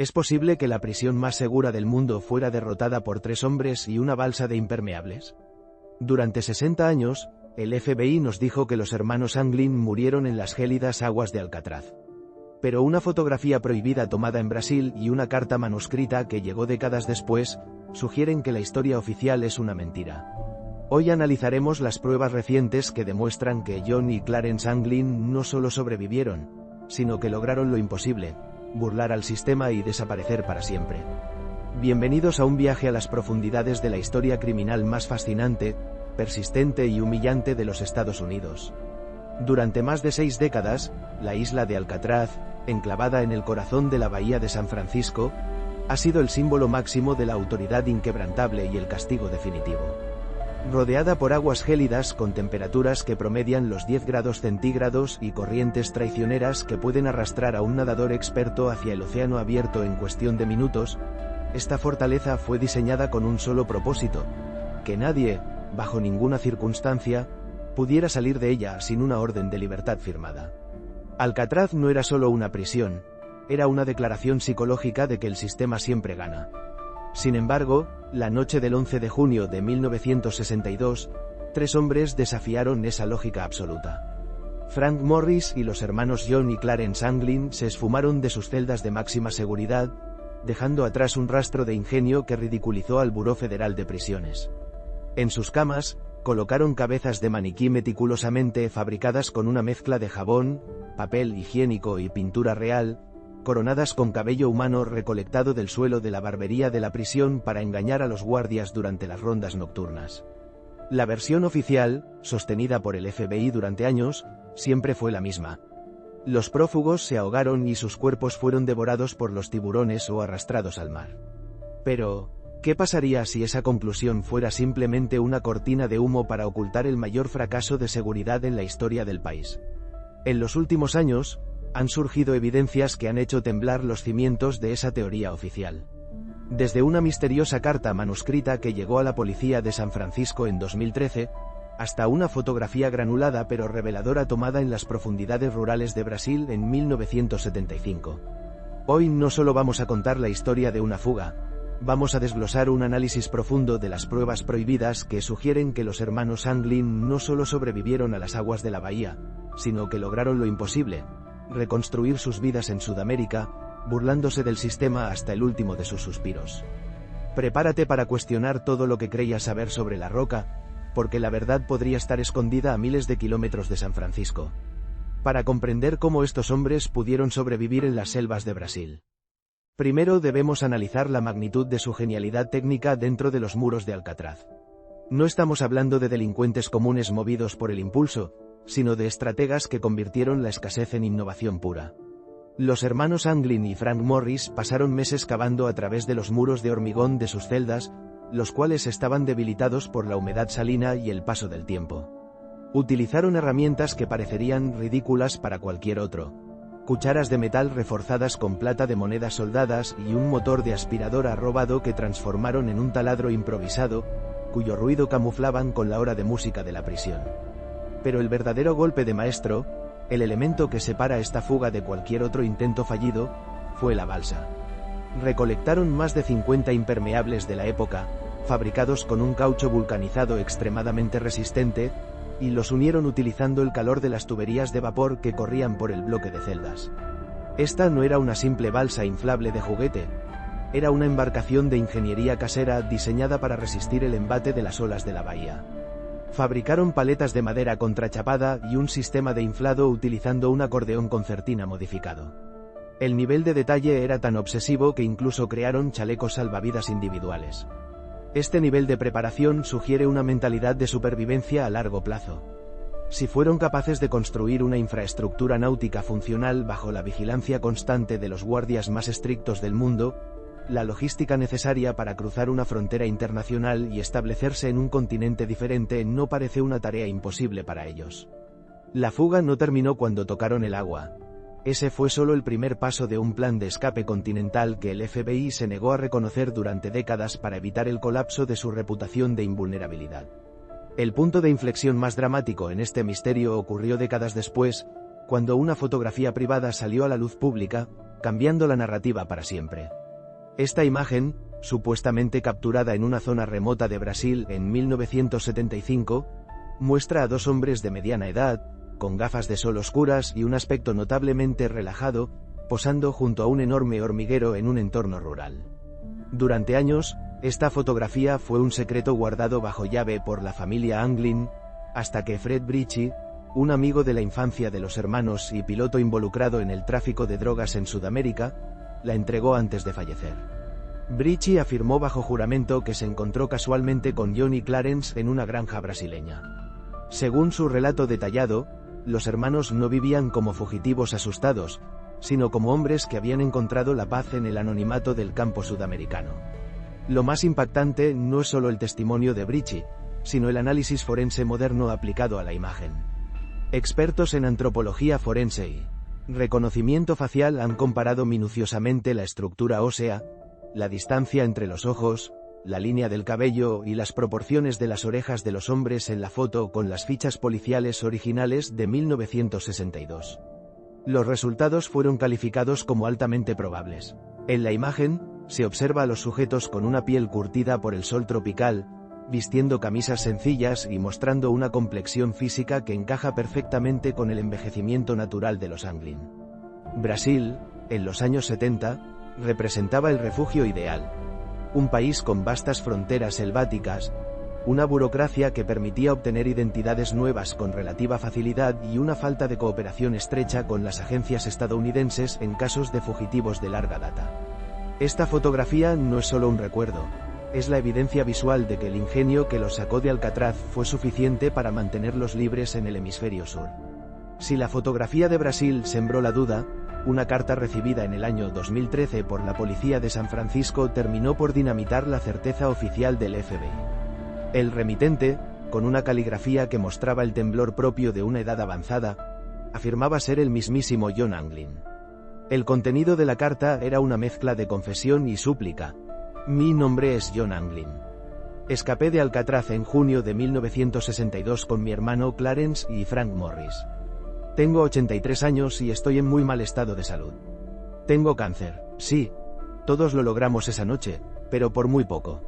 ¿Es posible que la prisión más segura del mundo fuera derrotada por 3 hombres y una balsa de impermeables? Durante 60 años, el FBI nos dijo que los hermanos Anglin murieron en las gélidas aguas de Alcatraz. Pero una fotografía prohibida tomada en Brasil y una carta manuscrita que llegó décadas después, sugieren que la historia oficial es una mentira. Hoy analizaremos las pruebas recientes que demuestran que John y Clarence Anglin no solo sobrevivieron, sino que lograron lo imposible: burlar al sistema y desaparecer para siempre. Bienvenidos a un viaje a las profundidades de la historia criminal más fascinante, persistente y humillante de los Estados Unidos. Durante más de 6 décadas, la isla de Alcatraz, enclavada en el corazón de la bahía de San Francisco, ha sido el símbolo máximo de la autoridad inquebrantable y el castigo definitivo. Rodeada por aguas gélidas con temperaturas que promedian los 10 grados centígrados y corrientes traicioneras que pueden arrastrar a un nadador experto hacia el océano abierto en cuestión de minutos, esta fortaleza fue diseñada con un solo propósito: que nadie, bajo ninguna circunstancia, pudiera salir de ella sin una orden de libertad firmada. Alcatraz no era solo una prisión, era una declaración psicológica de que el sistema siempre gana. Sin embargo, la noche del 11 de junio de 1962, 3 hombres desafiaron esa lógica absoluta. Frank Morris y los hermanos John y Clarence Anglin se esfumaron de sus celdas de máxima seguridad, dejando atrás un rastro de ingenio que ridiculizó al Buró Federal de Prisiones. En sus camas, colocaron cabezas de maniquí meticulosamente fabricadas con una mezcla de jabón, papel higiénico y pintura real, coronadas con cabello humano recolectado del suelo de la barbería de la prisión para engañar a los guardias durante las rondas nocturnas. La versión oficial, sostenida por el FBI durante años, siempre fue la misma. Los prófugos se ahogaron y sus cuerpos fueron devorados por los tiburones o arrastrados al mar. Pero, ¿qué pasaría si esa conclusión fuera simplemente una cortina de humo para ocultar el mayor fracaso de seguridad en la historia del país? En los últimos años, han surgido evidencias que han hecho temblar los cimientos de esa teoría oficial. Desde una misteriosa carta manuscrita que llegó a la policía de San Francisco en 2013, hasta una fotografía granulada pero reveladora tomada en las profundidades rurales de Brasil en 1975. Hoy no solo vamos a contar la historia de una fuga, vamos a desglosar un análisis profundo de las pruebas prohibidas que sugieren que los hermanos Anglin no solo sobrevivieron a las aguas de la bahía, sino que lograron lo imposible: reconstruir sus vidas en Sudamérica, burlándose del sistema hasta el último de sus suspiros. Prepárate para cuestionar todo lo que creías saber sobre La Roca, porque la verdad podría estar escondida a miles de kilómetros de San Francisco. Para comprender cómo estos hombres pudieron sobrevivir en las selvas de Brasil, primero debemos analizar la magnitud de su genialidad técnica dentro de los muros de Alcatraz. No estamos hablando de delincuentes comunes movidos por el impulso, sino de estrategas que convirtieron la escasez en innovación pura. Los hermanos Anglin y Frank Morris pasaron meses cavando a través de los muros de hormigón de sus celdas, los cuales estaban debilitados por la humedad salina y el paso del tiempo. Utilizaron herramientas que parecerían ridículas para cualquier otro: cucharas de metal reforzadas con plata de monedas soldadas y un motor de aspiradora robado que transformaron en un taladro improvisado, cuyo ruido camuflaban con la hora de música de la prisión. Pero el verdadero golpe de maestro, el elemento que separa esta fuga de cualquier otro intento fallido, fue la balsa. Recolectaron más de 50 impermeables de la época, fabricados con un caucho vulcanizado extremadamente resistente, y los unieron utilizando el calor de las tuberías de vapor que corrían por el bloque de celdas. Esta no era una simple balsa inflable de juguete, era una embarcación de ingeniería casera diseñada para resistir el embate de las olas de la bahía. Fabricaron paletas de madera contrachapada y un sistema de inflado utilizando un acordeón concertina modificado. El nivel de detalle era tan obsesivo que incluso crearon chalecos salvavidas individuales. Este nivel de preparación sugiere una mentalidad de supervivencia a largo plazo. Si fueron capaces de construir una infraestructura náutica funcional bajo la vigilancia constante de los guardias más estrictos del mundo, la logística necesaria para cruzar una frontera internacional y establecerse en un continente diferente no parece una tarea imposible para ellos. La fuga no terminó cuando tocaron el agua. Ese fue solo el primer paso de un plan de escape continental que el FBI se negó a reconocer durante décadas para evitar el colapso de su reputación de invulnerabilidad. El punto de inflexión más dramático en este misterio ocurrió décadas después, cuando una fotografía privada salió a la luz pública, cambiando la narrativa para siempre. Esta imagen, supuestamente capturada en una zona remota de Brasil en 1975, muestra a dos hombres de mediana edad, con gafas de sol oscuras y un aspecto notablemente relajado, posando junto a un enorme hormiguero en un entorno rural. Durante años, esta fotografía fue un secreto guardado bajo llave por la familia Anglin, hasta que Fred Bricci, un amigo de la infancia de los hermanos y piloto involucrado en el tráfico de drogas en Sudamérica, la entregó antes de fallecer. Bricci afirmó bajo juramento que se encontró casualmente con Johnny Clarence en una granja brasileña. Según su relato detallado, los hermanos no vivían como fugitivos asustados, sino como hombres que habían encontrado la paz en el anonimato del campo sudamericano. Lo más impactante no es solo el testimonio de Bricci, sino el análisis forense moderno aplicado a la imagen. Expertos en antropología forense y reconocimiento facial han comparado minuciosamente la estructura ósea, la distancia entre los ojos, la línea del cabello y las proporciones de las orejas de los hombres en la foto con las fichas policiales originales de 1962. Los resultados fueron calificados como altamente probables. En la imagen, se observa a los sujetos con una piel curtida por el sol tropical, vistiendo camisas sencillas y mostrando una complexión física que encaja perfectamente con el envejecimiento natural de los Anglin. Brasil, en los años 70, representaba el refugio ideal. Un país con vastas fronteras selváticas, una burocracia que permitía obtener identidades nuevas con relativa facilidad y una falta de cooperación estrecha con las agencias estadounidenses en casos de fugitivos de larga data. Esta fotografía no es solo un recuerdo, es la evidencia visual de que el ingenio que los sacó de Alcatraz fue suficiente para mantenerlos libres en el hemisferio sur. Si la fotografía de Brasil sembró la duda, una carta recibida en el año 2013 por la policía de San Francisco terminó por dinamitar la certeza oficial del FBI. El remitente, con una caligrafía que mostraba el temblor propio de una edad avanzada, afirmaba ser el mismísimo John Anglin. El contenido de la carta era una mezcla de confesión y súplica. Mi nombre es John Anglin. Escapé de Alcatraz en junio de 1962 con mi hermano Clarence y Frank Morris. Tengo 83 años y estoy en muy mal estado de salud. Tengo cáncer, sí. Todos lo logramos esa noche, pero por muy poco.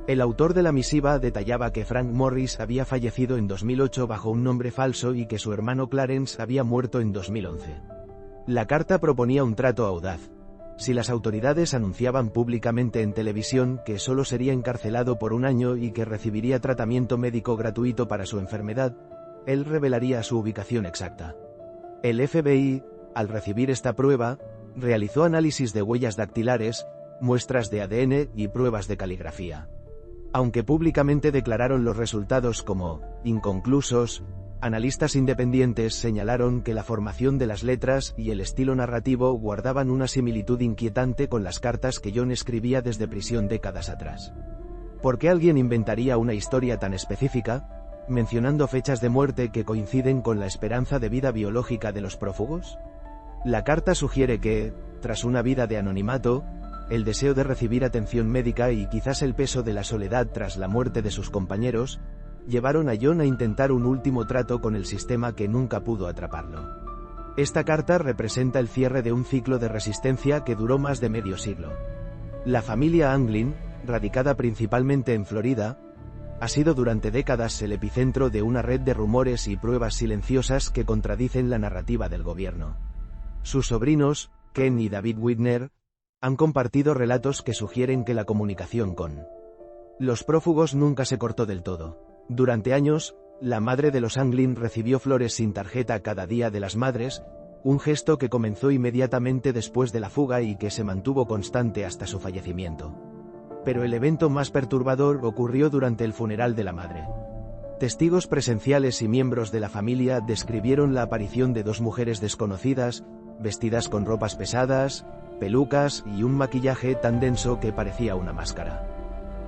El autor de la misiva detallaba que Frank Morris había fallecido en 2008 bajo un nombre falso y que su hermano Clarence había muerto en 2011. La carta proponía un trato audaz. Si las autoridades anunciaban públicamente en televisión que solo sería encarcelado por un año y que recibiría tratamiento médico gratuito para su enfermedad, él revelaría su ubicación exacta. El FBI, al recibir esta prueba, realizó análisis de huellas dactilares, muestras de ADN y pruebas de caligrafía. Aunque públicamente declararon los resultados como inconclusos, analistas independientes señalaron que la formación de las letras y el estilo narrativo guardaban una similitud inquietante con las cartas que John escribía desde prisión décadas atrás. ¿Por qué alguien inventaría una historia tan específica, mencionando fechas de muerte que coinciden con la esperanza de vida biológica de los prófugos? La carta sugiere que, tras una vida de anonimato, el deseo de recibir atención médica y quizás el peso de la soledad tras la muerte de sus compañeros, llevaron a John a intentar un último trato con el sistema que nunca pudo atraparlo. Esta carta representa el cierre de un ciclo de resistencia que duró más de medio siglo. La familia Anglin, radicada principalmente en Florida, ha sido durante décadas el epicentro de una red de rumores y pruebas silenciosas que contradicen la narrativa del gobierno. Sus sobrinos, Ken y David Whitner, han compartido relatos que sugieren que la comunicación con los prófugos nunca se cortó del todo. Durante años, la madre de los Anglin recibió flores sin tarjeta cada Día de las Madres, un gesto que comenzó inmediatamente después de la fuga y que se mantuvo constante hasta su fallecimiento. Pero el evento más perturbador ocurrió durante el funeral de la madre. Testigos presenciales y miembros de la familia describieron la aparición de dos mujeres desconocidas, vestidas con ropas pesadas, pelucas y un maquillaje tan denso que parecía una máscara.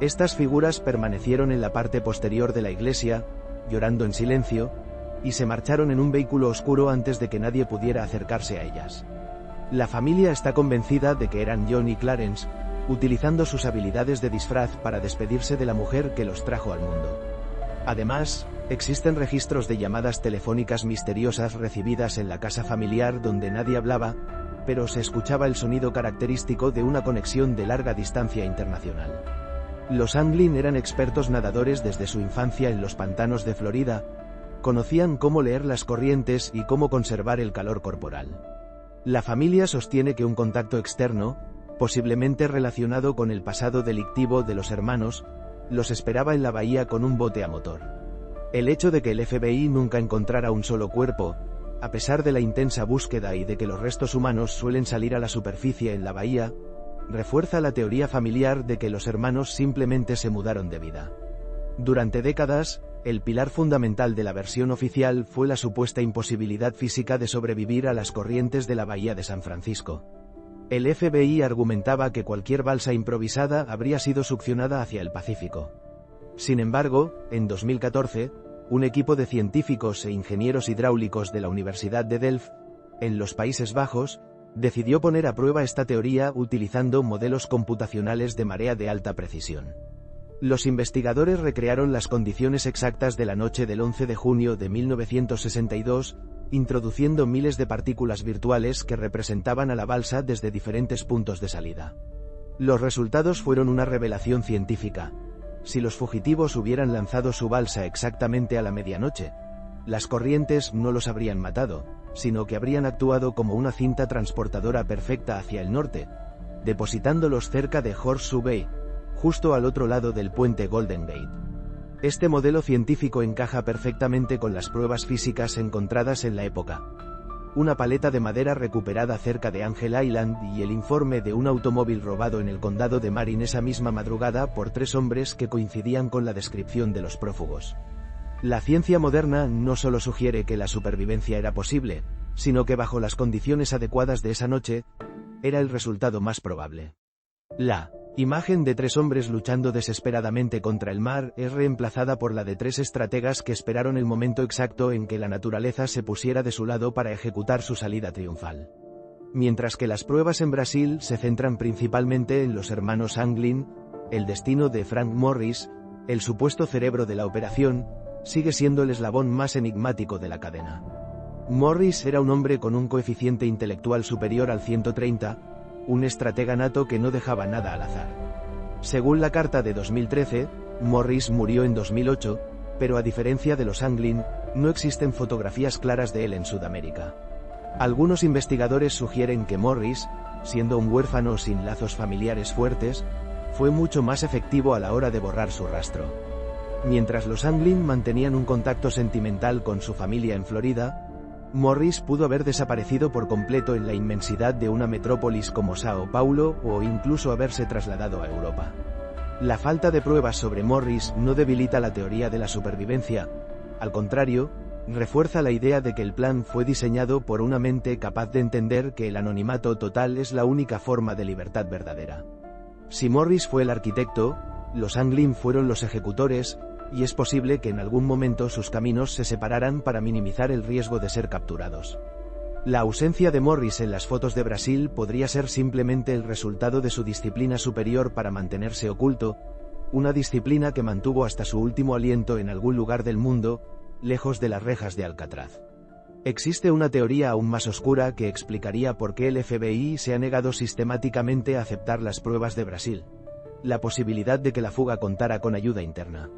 Estas figuras permanecieron en la parte posterior de la iglesia, llorando en silencio, y se marcharon en un vehículo oscuro antes de que nadie pudiera acercarse a ellas. La familia está convencida de que eran John y Clarence, utilizando sus habilidades de disfraz para despedirse de la mujer que los trajo al mundo. Además, existen registros de llamadas telefónicas misteriosas recibidas en la casa familiar donde nadie hablaba, pero se escuchaba el sonido característico de una conexión de larga distancia internacional. Los Anglin eran expertos nadadores desde su infancia en los pantanos de Florida, conocían cómo leer las corrientes y cómo conservar el calor corporal. La familia sostiene que un contacto externo, posiblemente relacionado con el pasado delictivo de los hermanos, los esperaba en la bahía con un bote a motor. El hecho de que el FBI nunca encontrara un solo cuerpo, a pesar de la intensa búsqueda y de que los restos humanos suelen salir a la superficie en la bahía, refuerza la teoría familiar de que los hermanos simplemente se mudaron de vida. Durante décadas, el pilar fundamental de la versión oficial fue la supuesta imposibilidad física de sobrevivir a las corrientes de la bahía de San Francisco. El FBI argumentaba que cualquier balsa improvisada habría sido succionada hacia el Pacífico. Sin embargo, en 2014, un equipo de científicos e ingenieros hidráulicos de la Universidad de Delft, en los Países Bajos, decidió poner a prueba esta teoría utilizando modelos computacionales de marea de alta precisión. Los investigadores recrearon las condiciones exactas de la noche del 11 de junio de 1962, introduciendo miles de partículas virtuales que representaban a la balsa desde diferentes puntos de salida. Los resultados fueron una revelación científica. Si los fugitivos hubieran lanzado su balsa exactamente a la medianoche, las corrientes no los habrían matado, sino que habrían actuado como una cinta transportadora perfecta hacia el norte, depositándolos cerca de Horseshoe Bay, justo al otro lado del puente Golden Gate. Este modelo científico encaja perfectamente con las pruebas físicas encontradas en la época. Una paleta de madera recuperada cerca de Angel Island y el informe de un automóvil robado en el condado de Marin esa misma madrugada por 3 hombres que coincidían con la descripción de los prófugos. La ciencia moderna no solo sugiere que la supervivencia era posible, sino que bajo las condiciones adecuadas de esa noche, era el resultado más probable. La imagen de 3 hombres luchando desesperadamente contra el mar es reemplazada por la de 3 estrategas que esperaron el momento exacto en que la naturaleza se pusiera de su lado para ejecutar su salida triunfal. Mientras que las pruebas en Brasil se centran principalmente en los hermanos Anglin, el destino de Frank Morris, el supuesto cerebro de la operación, sigue siendo el eslabón más enigmático de la cadena. Morris era un hombre con un coeficiente intelectual superior al 130, un estratega nato que no dejaba nada al azar. Según la carta de 2013, Morris murió en 2008, pero a diferencia de los Anglin, no existen fotografías claras de él en Sudamérica. Algunos investigadores sugieren que Morris, siendo un huérfano sin lazos familiares fuertes, fue mucho más efectivo a la hora de borrar su rastro. Mientras los Anglin mantenían un contacto sentimental con su familia en Florida, Morris pudo haber desaparecido por completo en la inmensidad de una metrópolis como Sao Paulo o incluso haberse trasladado a Europa. La falta de pruebas sobre Morris no debilita la teoría de la supervivencia, al contrario, refuerza la idea de que el plan fue diseñado por una mente capaz de entender que el anonimato total es la única forma de libertad verdadera. Si Morris fue el arquitecto, los Anglin fueron los ejecutores, y es posible que en algún momento sus caminos se separaran para minimizar el riesgo de ser capturados. La ausencia de Morris en las fotos de Brasil podría ser simplemente el resultado de su disciplina superior para mantenerse oculto, una disciplina que mantuvo hasta su último aliento en algún lugar del mundo, lejos de las rejas de Alcatraz. Existe una teoría aún más oscura que explicaría por qué el FBI se ha negado sistemáticamente a aceptar las pruebas de Brasil: la posibilidad de que la fuga contara con ayuda interna.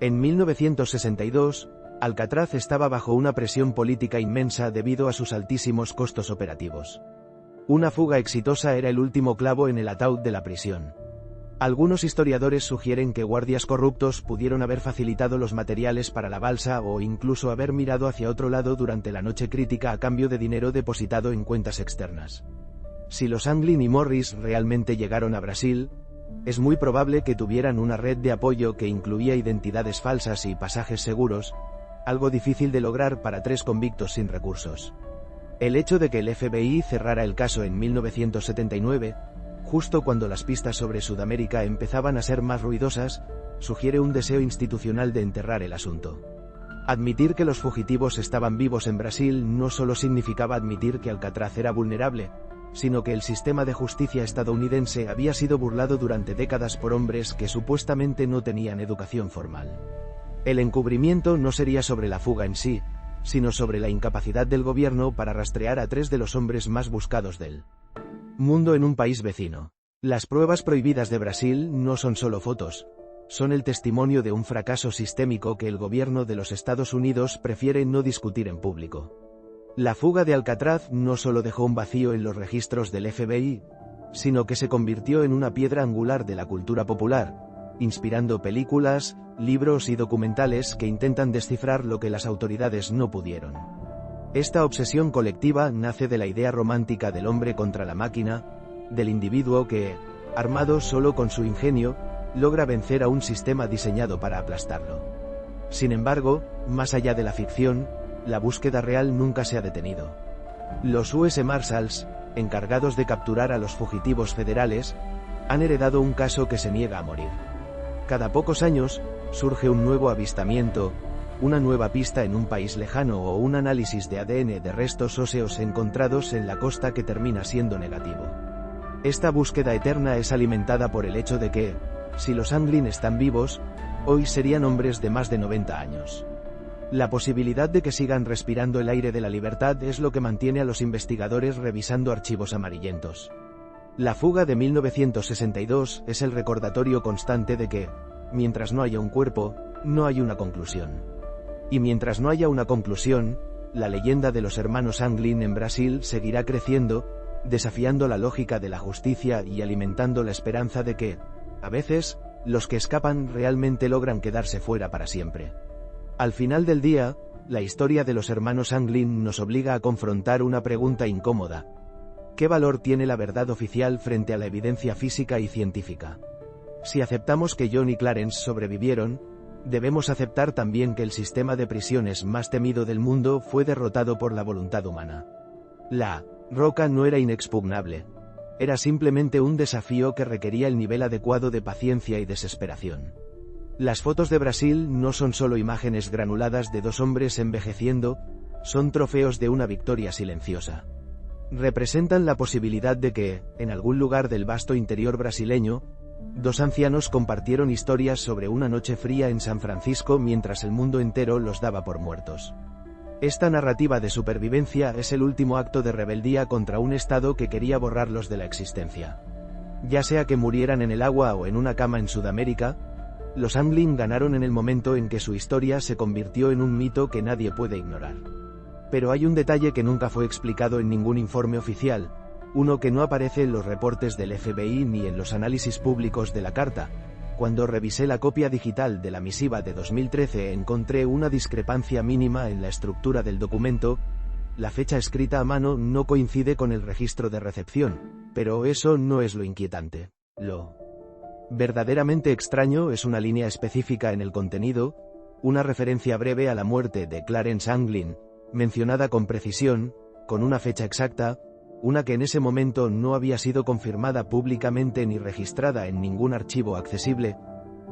En 1962, Alcatraz estaba bajo una presión política inmensa debido a sus altísimos costos operativos. Una fuga exitosa era el último clavo en el ataúd de la prisión. Algunos historiadores sugieren que guardias corruptos pudieron haber facilitado los materiales para la balsa o incluso haber mirado hacia otro lado durante la noche crítica a cambio de dinero depositado en cuentas externas. Si los Anglin y Morris realmente llegaron a Brasil, es muy probable que tuvieran una red de apoyo que incluía identidades falsas y pasajes seguros, algo difícil de lograr para 3 convictos sin recursos. El hecho de que el FBI cerrara el caso en 1979, justo cuando las pistas sobre Sudamérica empezaban a ser más ruidosas, sugiere un deseo institucional de enterrar el asunto. Admitir que los fugitivos estaban vivos en Brasil no solo significaba admitir que Alcatraz era vulnerable, sino que el sistema de justicia estadounidense había sido burlado durante décadas por hombres que supuestamente no tenían educación formal. El encubrimiento no sería sobre la fuga en sí, sino sobre la incapacidad del gobierno para rastrear a 3 de los hombres más buscados del mundo en un país vecino. Las pruebas prohibidas de Brasil no son solo fotos, son el testimonio de un fracaso sistémico que el gobierno de los Estados Unidos prefiere no discutir en público. La fuga de Alcatraz no solo dejó un vacío en los registros del FBI, sino que se convirtió en una piedra angular de la cultura popular, inspirando películas, libros y documentales que intentan descifrar lo que las autoridades no pudieron. Esta obsesión colectiva nace de la idea romántica del hombre contra la máquina, del individuo que, armado solo con su ingenio, logra vencer a un sistema diseñado para aplastarlo. Sin embargo, más allá de la ficción, la búsqueda real nunca se ha detenido. Los US Marshals, encargados de capturar a los fugitivos federales, han heredado un caso que se niega a morir. Cada pocos años, surge un nuevo avistamiento, una nueva pista en un país lejano o un análisis de ADN de restos óseos encontrados en la costa que termina siendo negativo. Esta búsqueda eterna es alimentada por el hecho de que, si los Anglin están vivos, hoy serían hombres de más de 90 años. La posibilidad de que sigan respirando el aire de la libertad es lo que mantiene a los investigadores revisando archivos amarillentos. La fuga de 1962 es el recordatorio constante de que, mientras no haya un cuerpo, no hay una conclusión. Y mientras no haya una conclusión, la leyenda de los hermanos Anglin en Brasil seguirá creciendo, desafiando la lógica de la justicia y alimentando la esperanza de que, a veces, los que escapan realmente logran quedarse fuera para siempre. Al final del día, la historia de los hermanos Anglin nos obliga a confrontar una pregunta incómoda. ¿Qué valor tiene la verdad oficial frente a la evidencia física y científica? Si aceptamos que John y Clarence sobrevivieron, debemos aceptar también que el sistema de prisiones más temido del mundo fue derrotado por la voluntad humana. La roca no era inexpugnable. Era simplemente un desafío que requería el nivel adecuado de paciencia y desesperación. Las fotos de Brasil no son solo imágenes granuladas de 2 hombres envejeciendo, son trofeos de una victoria silenciosa. Representan la posibilidad de que, en algún lugar del vasto interior brasileño, 2 ancianos compartieron historias sobre una noche fría en San Francisco mientras el mundo entero los daba por muertos. Esta narrativa de supervivencia es el último acto de rebeldía contra un estado que quería borrarlos de la existencia. Ya sea que murieran en el agua o en una cama en Sudamérica, los Anglin ganaron en el momento en que su historia se convirtió en un mito que nadie puede ignorar. Pero hay un detalle que nunca fue explicado en ningún informe oficial, uno que no aparece en los reportes del FBI ni en los análisis públicos de la carta. Cuando revisé la copia digital de la misiva de 2013 encontré una discrepancia mínima en la estructura del documento. La fecha escrita a mano no coincide con el registro de recepción, pero eso no es lo inquietante. Lo verdaderamente extraño es una línea específica en el contenido, una referencia breve a la muerte de Clarence Anglin, mencionada con precisión, con una fecha exacta, una que en ese momento no había sido confirmada públicamente ni registrada en ningún archivo accesible.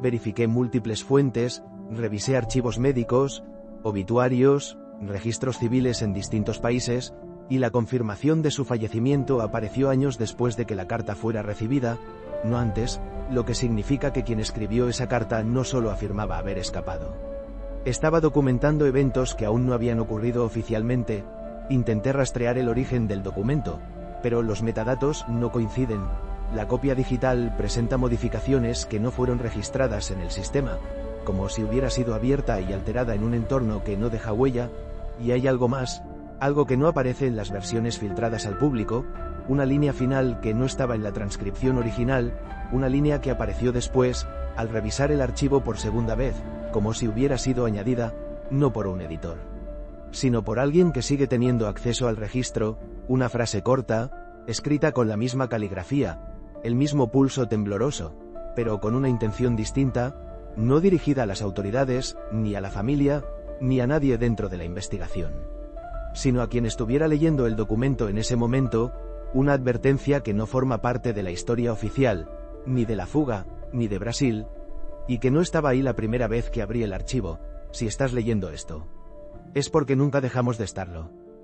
Verifiqué múltiples fuentes, revisé archivos médicos, obituarios, registros civiles en distintos países, y la confirmación de su fallecimiento apareció años después de que la carta fuera recibida, no antes, lo que significa que quien escribió esa carta no solo afirmaba haber escapado. Estaba documentando eventos que aún no habían ocurrido oficialmente. Intenté rastrear el origen del documento, pero los metadatos no coinciden. La copia digital presenta modificaciones que no fueron registradas en el sistema, como si hubiera sido abierta y alterada en un entorno que no deja huella, y hay algo más, algo que no aparece en las versiones filtradas al público, una línea final que no estaba en la transcripción original, una línea que apareció después, al revisar el archivo por segunda vez, como si hubiera sido añadida, no por un editor, sino por alguien que sigue teniendo acceso al registro, una frase corta, escrita con la misma caligrafía, el mismo pulso tembloroso, pero con una intención distinta, no dirigida a las autoridades, ni a la familia, ni a nadie dentro de la investigación, sino a quien estuviera leyendo el documento en ese momento, una advertencia que no forma parte de la historia oficial, ni de la fuga, ni de Brasil, y que no estaba ahí la primera vez que abrí el archivo. Si estás leyendo esto, es porque nunca dejamos de estarlo.